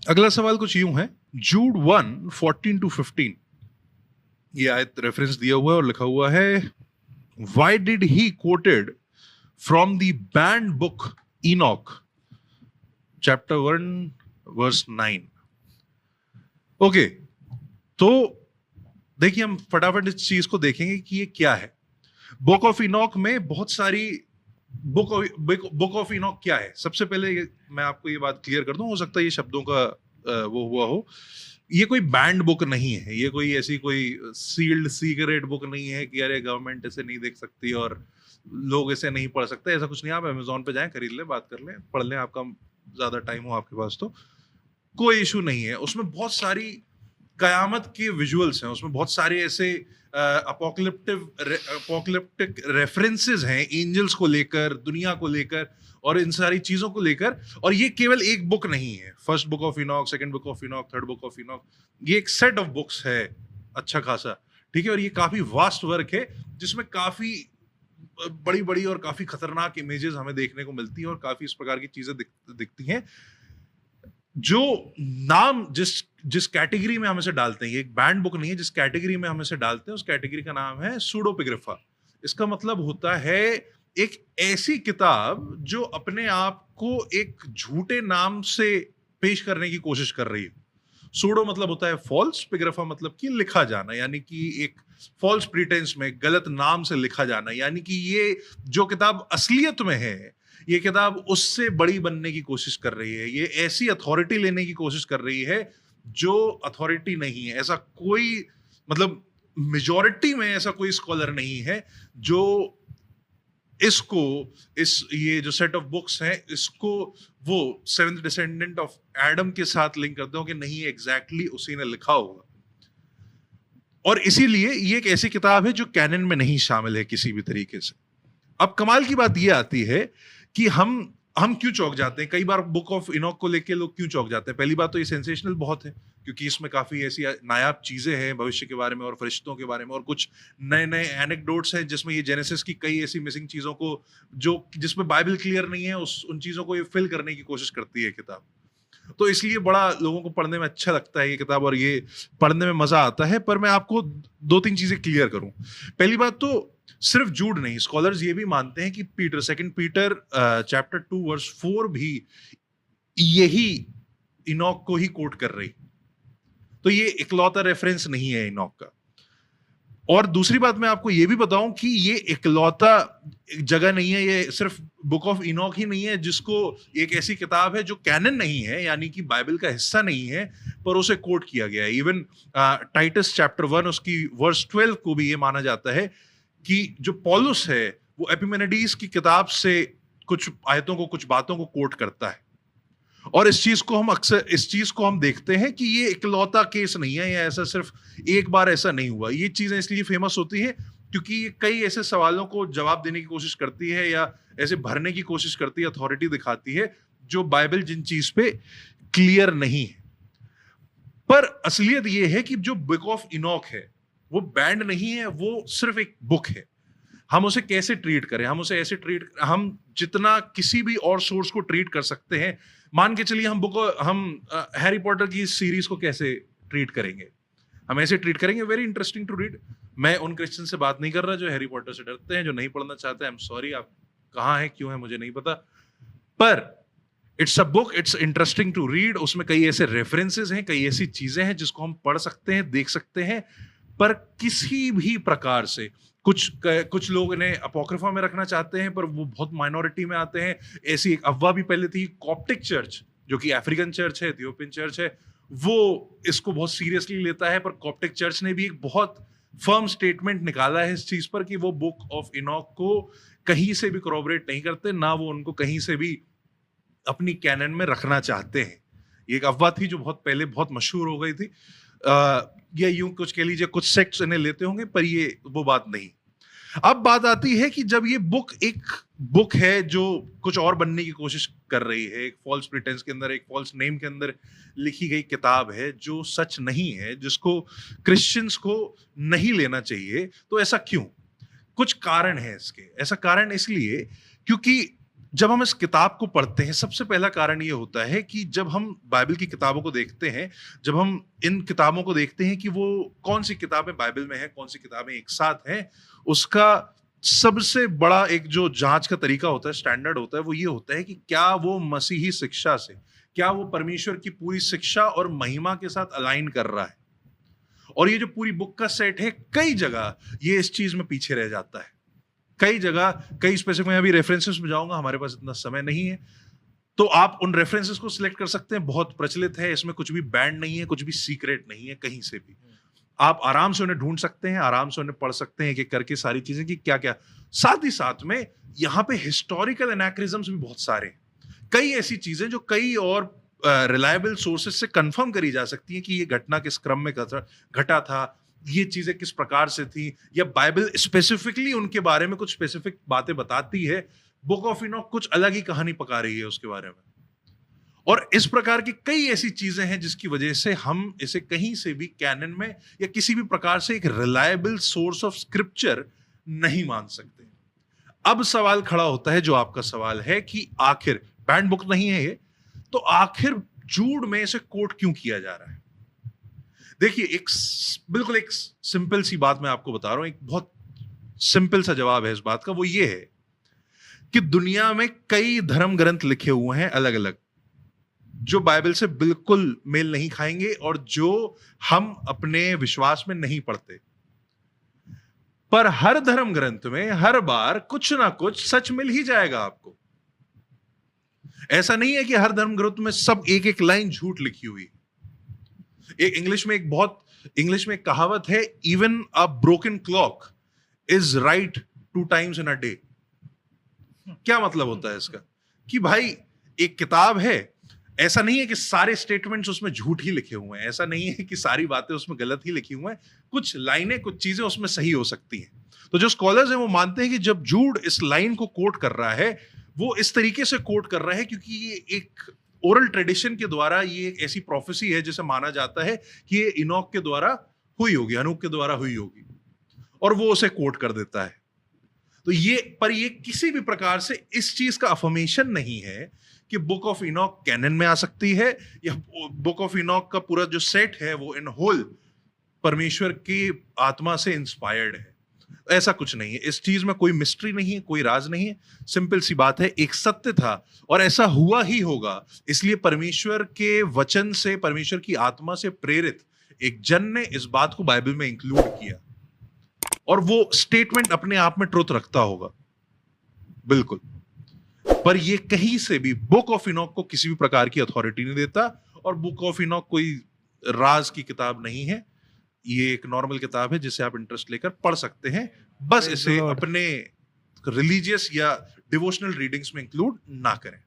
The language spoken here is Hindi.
अगला सवाल कुछ यूं है, जूड 1:14-15 ये आयत रेफरेंस दिया हुआ है और लिखा हुआ है, why did he quoted from the banned book Enoch chapter 1 verse 9। Okay, तो देखिए हम फटाफट इस चीज को देखेंगे कि ये क्या है। बुक ऑफ इनॉक में बहुत सारी बुक ऑफ इनॉक क्या है। सबसे पहले मैं आपको ये बात क्लियर कर दूं, हो सकता है ये शब्दों का वो हुआ हो, ये कोई बैंड बुक नहीं है, ये कोई ऐसी कोई सील्ड सीक्रेट बुक नहीं है कि अरे गवर्नमेंट इसे नहीं देख सकती और लोग इसे नहीं पढ़ सकते, ऐसा कुछ नहीं। आप अमेजोन पे जाएं, खरीद लें, बात कर लें, पढ़ लें, आपका ज्यादा टाइम हो आपके पास तो कोई इशू नहीं है। उसमें बहुत सारी कयामत के विजुअल्स हैं, उसमें बहुत सारे ऐसे अपोकलिप्टिक रेफरेंसेस हैं एंजल्स को लेकर, दुनिया को लेकर और इन सारी चीजों को लेकर। और ये केवल एक बुक नहीं है, first book of Enoch, second book of Enoch, third book of Enoch, ये एक सेट ऑफ बुक्स है अच्छा खासा, ठीक है। और ये काफी वास्ट वर्क है जिसमें काफी बड़ी बड़ी और काफी खतरनाक इमेजेस हमें देखने को मिलती हैं और काफी इस प्रकार की चीजें दिखती हैं। जो नाम जिस कैटेगरी में हम इसे डालते हैं, ये एक बैंड बुक नहीं है, जिस कैटेगरी में हम इसे डालते हैं उस कैटेगरी का नाम है सूडोपिग्राफा। इसका मतलब होता है एक ऐसी किताब जो अपने आप को एक झूठे नाम से पेश करने की कोशिश कर रही है। सूडो मतलब होता है फॉल्स, पिग्राफा मतलब कि लिखा जाना, यानी कि एक फॉल्स प्रीटेंस में, गलत नाम से लिखा जाना। यानी कि ये जो किताब असलियत में है, ये किताब उससे बड़ी बनने की कोशिश कर रही है, ये ऐसी अथॉरिटी लेने की कोशिश कर रही है जो अथॉरिटी नहीं है। ऐसा कोई, मतलब मेजॉरिटी में ऐसा कोई स्कॉलर नहीं है जो इसको, ये जो सेट ऑफ बुक्स हैं, इसको वो सेवेंथ डिसेंडेंट ऑफ एडम के साथ लिंक करते हो कि नहीं एग्जैक्टली उसी ने लिखा होगा। और इसीलिए ये एक ऐसी किताब है जो कैनन में नहीं शामिल है किसी भी तरीके से। अब कमाल की बात ये आती है कि हम क्यों चौंक जाते हैं। कई बार बुक ऑफ इनॉक को लेके लोग क्यों चौंक जाते हैं। पहली बात तो ये सेंसेशनल बहुत है, क्योंकि इसमें काफी ऐसी नायाब चीजें हैं भविष्य के बारे में और फरिश्तों के बारे में, और कुछ नए नए एनेक्डोट्स हैं जिसमें ये जेनेसिस की कई ऐसी मिसिंग चीजों को, जो जिसमें बाइबल क्लियर नहीं है, उन चीजों को ये फिल करने की कोशिश करती है किताब। तो इसलिए बड़ा लोगों को पढ़ने में अच्छा लगता है ये किताब और ये पढ़ने में मजा आता है। पर मैं आपको दो तीन चीजें क्लियर करूं। पहली बात तो सिर्फ जूड नहीं, स्कॉलर्स ये भी मानते हैं कि Peter, second Peter chapter 2 verse 4 भी यही इनॉक को ही कोट कर रही। तो ये इकलौता रेफरेंस नहीं है इनॉक का। और दूसरी बात मैं आपको ये भी बताऊं कि ये इकलौता जगह नहीं है, ये सिर्फ बुक ऑफ इनॉक ही नहीं है जिसको एक ऐसी किताब है जो कैनन नहीं है, यानी कि बाइबल का हिस्सा नहीं है, पर उसे कोट किया गया है। इवन टाइटस चैप्टर 1 उसकी वर्स 12 को भी ये माना जाता है कि जो पौलुस है वो एपिमेनिडीज की किताब से कुछ आयतों को, कुछ बातों को कोट करता है। और इस चीज को हम देखते हैं कि ये इकलौता केस नहीं है, या ऐसा सिर्फ एक बार ऐसा नहीं हुआ। ये चीजें इसलिए फेमस होती है क्योंकि ये कई ऐसे सवालों को जवाब देने की कोशिश करती है या ऐसे भरने की कोशिश करती है, अथॉरिटी दिखाती है जो बाइबल जिन चीज पे क्लियर नहीं है। पर असलियत ये है कि जो बुक ऑफ इनॉक है वो बैंड नहीं है, वो सिर्फ एक बुक है। हम उसे कैसे ट्रीट करें, हम जितना किसी भी और सोर्स को ट्रीट कर सकते हैं। मान के चलिए हम हैरी पॉटर की सीरीज को कैसे ट्रीट करेंगे, हम ऐसे ट्रीट करेंगे, वेरी इंटरेस्टिंग टू रीड। मैं उन क्रिश्चियन से बात नहीं कर रहा जो हैरी पॉटर से डरते हैं, जो नहीं पढ़ना चाहते हैं। आई एम सॉरी, आप कहाँ हैं, क्यों है, मुझे नहीं पता। पर it's a book, it's interesting to read. उसमें कई ऐसे रेफरेंसेस हैं, कई ऐसी चीजें हैं जिसको हम पढ़ सकते हैं, देख सकते हैं। पर किसी भी प्रकार से कुछ लोग इन्हें अपोक्रिफा में रखना चाहते हैं, पर वो बहुत माइनॉरिटी में आते हैं। ऐसी एक अफवाह भी पहले थी, कॉप्टिक चर्च जो कि अफ्रीकन चर्च है, इथियोपियन चर्च है, वो इसको बहुत सीरियसली लेता है। पर कॉप्टिक चर्च ने भी एक बहुत फर्म स्टेटमेंट निकाला है इस चीज पर कि वो बुक ऑफ इनॉक को कहीं से भी कोरोबरेट नहीं करते, ना वो उनको कहीं से भी अपनी कैनन में रखना चाहते हैं। ये एक अफवाह थी जो बहुत पहले बहुत मशहूर हो गई थी। या यूं कुछ कह लीजिए, कुछ सेक्ट्स इन्हें लेते होंगे, पर ये वो बात नहीं। अब बात आती है कि जब ये बुक एक बुक है जो कुछ और बनने की कोशिश कर रही है, एक फॉल्स प्रिटेंस के अंदर, एक फॉल्स नेम के अंदर लिखी गई किताब है जो सच नहीं है, जिसको क्रिश्चियंस को नहीं लेना चाहिए, तो ऐसा क्यों? कुछ कारण है इसके। ऐसा कारण इसलिए क्योंकि जब हम इस किताब को पढ़ते हैं, सबसे पहला कारण ये होता है कि जब हम बाइबल की किताबों को देखते हैं, जब हम इन किताबों को देखते हैं कि वो कौन सी किताबें बाइबल में है, कौन सी किताबें एक साथ हैं, उसका सबसे बड़ा एक जो जांच का तरीका होता है, स्टैंडर्ड होता है, वो ये होता है कि क्या वो मसीही शिक्षा से, क्या वो परमेश्वर की पूरी शिक्षा और महिमा के साथ अलाइन कर रहा है। और ये जो पूरी बुक का सेट है, कई जगह ये इस चीज में पीछे रह जाता है। कई जगह, कई स्पेसिफिक, मैं अभी रेफरेंसेस में जाऊंगा, हमारे पास इतना समय नहीं है, तो आप उन रेफरेंसेस को सिलेक्ट कर सकते हैं। बहुत प्रचलित है, इसमें कुछ भी बैंड नहीं है, कुछ भी सीक्रेट नहीं है कहीं से भी। आप आराम से उन्हें ढूंढ सकते हैं, आराम से उन्हें पढ़ सकते हैं, एक-एक करके सारी चीजें कि क्या क्या। साथ ही साथ में यहाँ पे हिस्टोरिकल एनाक्रिज्म्स भी बहुत सारे हैं। कई ऐसी चीजें जो कई और रिलायबल सोर्सेज से कंफर्म करी जा सकती हैं कि ये घटना किस क्रम में घटा था, ये चीजें किस प्रकार से थी, या बाइबल स्पेसिफिकली उनके बारे में कुछ स्पेसिफिक बातें बताती है। बुक ऑफ इनॉक कुछ अलग ही कहानी पका रही है उसके बारे में। और इस प्रकार की कई ऐसी चीजें हैं जिसकी वजह से हम इसे कहीं से भी कैनन में या किसी भी प्रकार से एक रिलायबल सोर्स ऑफ स्क्रिप्चर नहीं मान सकते। अब सवाल खड़ा होता है, जो आपका सवाल है कि आखिर बैंड बुक नहीं है ये, तो आखिर जूड में इसे कोट क्यों किया जा रहा है। देखिए, बिल्कुल एक सिंपल सी बात मैं आपको बता रहा हूं, एक बहुत सिंपल सा जवाब है इस बात का। वो ये है कि दुनिया में कई धर्म ग्रंथ लिखे हुए हैं अलग अलग, जो बाइबल से बिल्कुल मेल नहीं खाएंगे और जो हम अपने विश्वास में नहीं पढ़ते। पर हर धर्म ग्रंथ में हर बार कुछ ना कुछ सच मिल ही जाएगा आपको। ऐसा नहीं है कि हर धर्म ग्रंथ में सब एक एक लाइन झूठ लिखी हुई। एक इंग्लिश में एक कहावत है, even a broken clock is right 2 times in a day. क्या मतलब होता है इसका? कि भाई एक किताब है, ऐसा नहीं है कि सारे स्टेटमेंट्स उसमें झूठ ही लिखे हुए हैं, ऐसा नहीं है कि सारी बातें उसमें गलत ही लिखी हुई हैं, कुछ लाइनें, कुछ चीजें उसमें सही हो सकती हैं। तो जो स्कॉलर्स हैं वो मानते हैं कि जब जूड इस लाइन को कोट कर रहा है, वो इस तरीके से कोट कर रहा है क्योंकि ये एक ओरल ट्रेडिशन के द्वारा, ये एक ऐसी प्रोफेसी है जिसे माना जाता है कि ये इनॉक के द्वारा हुई होगी, अनूक के द्वारा हुई होगी, और वो उसे कोट कर देता है। तो ये किसी भी प्रकार से इस चीज का अफर्मेशन नहीं है कि बुक ऑफ इनॉक कैनन में आ सकती है, या बुक ऑफ इनॉक का पूरा जो सेट है वो इन होल परमेश्वर की आत्मा से इंस्पायर्ड है। ऐसा कुछ नहीं है, इस चीज में कोई मिस्ट्री नहीं है, कोई राज नहीं है। सिंपल सी बात है, एक सत्य था और ऐसा हुआ ही होगा। इसलिए परमेश्वर के वचन से, परमेश्वर की आत्मा से प्रेरित एक जन ने इस बात को बाइबल में इंक्लूड किया, और वो स्टेटमेंट अपने आप में ट्रुथ रखता होगा, बिल्कुल। पर ये कहीं से भी बुक ऑफ इनॉक को किसी भी प्रकार की अथॉरिटी नहीं देता, और बुक ऑफ इनॉक कोई राज की किताब नहीं है। ये एक नॉर्मल किताब है जिसे आप इंटरेस्ट लेकर पढ़ सकते हैं, बस इसे अपने रिलीजियस या डिवोशनल रीडिंग्स में इंक्लूड ना करें।